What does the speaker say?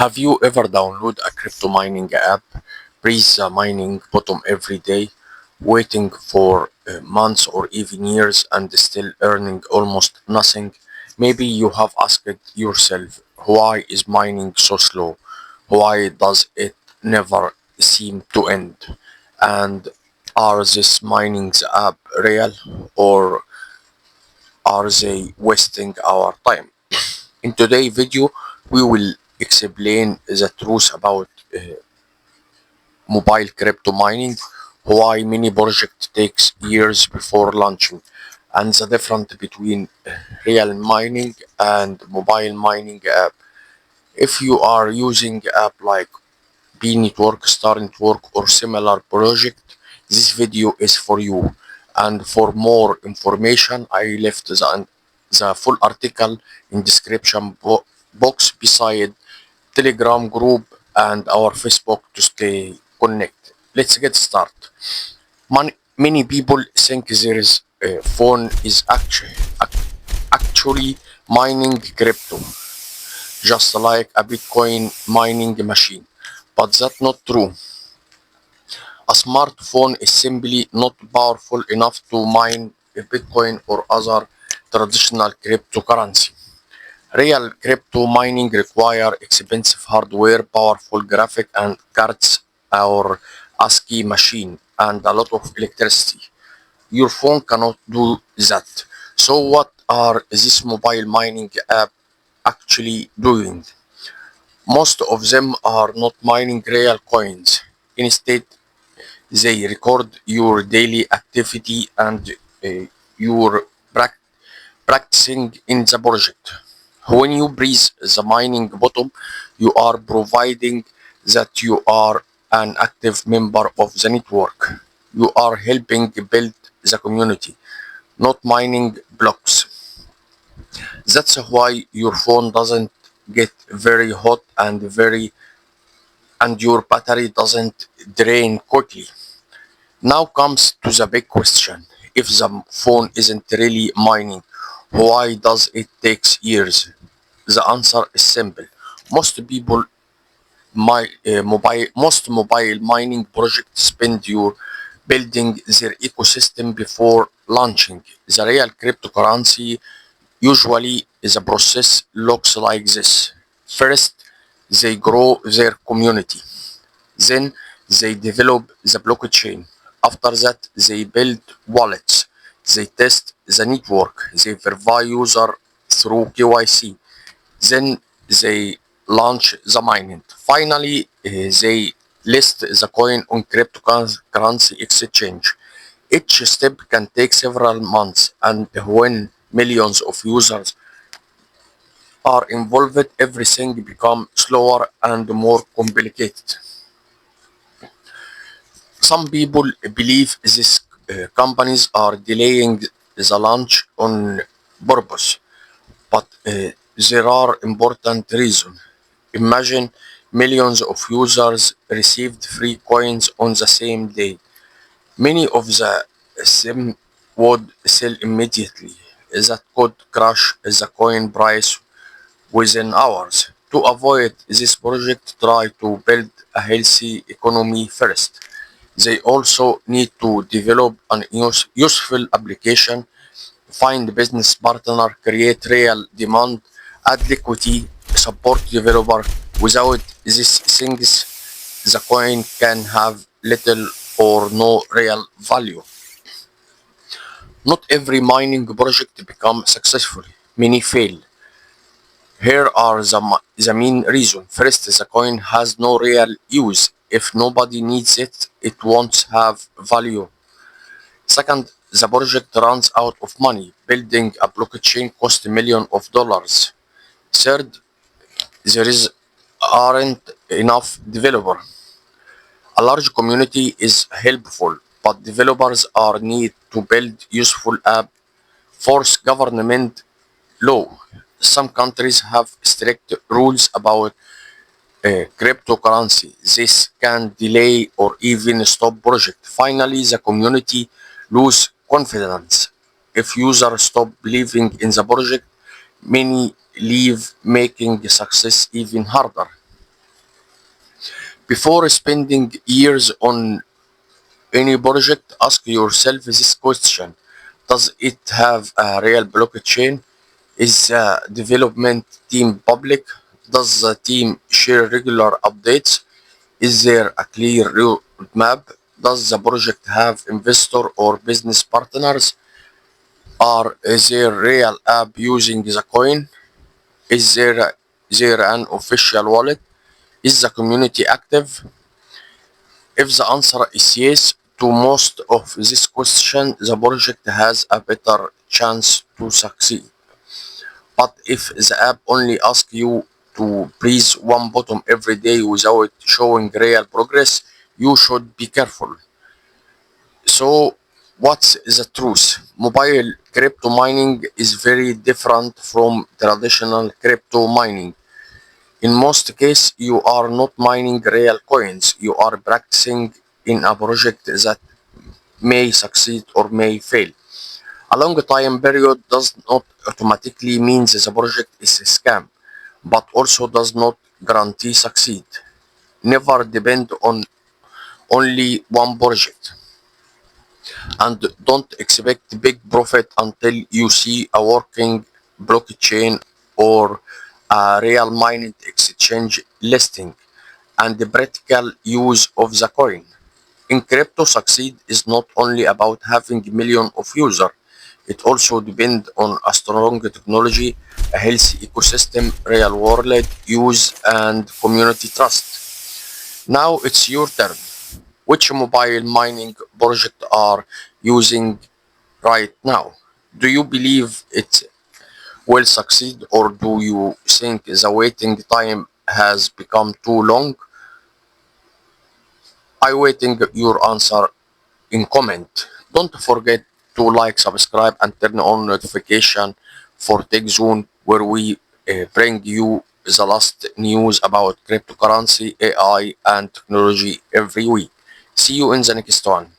Have you ever downloaded a crypto mining app, press the mining button every day, waiting for months or even years and still earning almost nothing? Maybe you have asked yourself, why is mining so slow? Why does it never seem to end? And are these mining app real or are they wasting our time? In today's video, we will explain the truth about mobile crypto mining, why many projects takes years before launching, and the difference between real mining and mobile mining app. If you are using app like B Network, Star Network, or similar project, this video is for you. And for more information, I left the full article in description box beside Telegram group and our Facebook to stay connected. Let's get started. Many people think there is a phone is actually mining crypto, just like a Bitcoin mining machine. But that's not true. A smartphone is simply not powerful enough to mine a Bitcoin or other traditional cryptocurrency. Real crypto mining require expensive hardware, powerful graphic and cards or ASCII machine, and a lot of electricity. Your phone cannot do that. So what are these mobile mining app actually doing? Most of them are not mining real coins. Instead, they record your daily activity and your practicing in the project. When you press the mining button, you are providing that you are an active member of the network. You are helping build the community, not mining blocks. That's why your phone doesn't get very hot and your battery doesn't drain quickly. Now comes to the big question. If the phone isn't really mining, why does it take years? The answer is simple. Most people most mobile mining projects spend your building their ecosystem before launching. The real cryptocurrency usually the process looks like this. First, they grow their community. Then they develop the blockchain. After that, they build wallets. They test the network. They verify user through KYC. Then they launch the mining. Finally, they list the coin on cryptocurrency exchange. Each step can take several months, and when millions of users are involved, everything becomes slower and more complicated. Some people believe these companies are delaying the launch on purpose, but there are important reasons. Imagine millions of users received free coins on the same day. Many of them would sell immediately. That could crash the coin price within hours. To avoid this project, try to build a healthy economy first. They also need to develop an useful application, find business partner, create real demand, add liquidity, support developer. Without these things, the coin can have little or no real value. Not every mining project becomes successful. Many fail. Here are the main reasons. First, the coin has no real use. If nobody needs it, it won't have value. Second, the project runs out of money. Building a blockchain costs millions of dollars. Third, there aren't enough developers. A large community is helpful, but developers are need to build useful app. Fourth, government law. Some countries have strict rules about cryptocurrency. This can delay or even stop project. Finally, the community lose confidence. If users stop believing in the project, many leave, making success even harder. Before spending years on any project, ask yourself this question. Does it have a real blockchain? Is the development team public? Does the team share regular updates? Is there a clear roadmap? Does the project have investor or business partners? Are there real app using the coin? Is there an official wallet? Is the community active? If the answer is yes to most of these questions, the project has a better chance to succeed. But if the app only asks you to press one button every day without showing real progress, you should be careful. So, what's the truth? Mobile crypto mining is very different from traditional crypto mining. In most cases, you are not mining real coins. You are practicing in a project that may succeed or may fail. A long time period does not automatically mean the project is a scam, but also does not guarantee succeed. Never depend on only one project, and don't expect big profit until you see a working blockchain or a real mining exchange listing and the practical use of the coin. In crypto, succeed is not only about having millions of users. It also depends on a strong technology, a healthy ecosystem, real world use, and community trust. Now it's your turn. Which mobile mining project are using right now? Do you believe it will succeed, or do you think the waiting time has become too long? I waiting your answer in comment. Don't forget to like, subscribe, and turn on notification for Tech Zone, where we bring you the last news about cryptocurrency, AI, and technology every week. See you in the next one.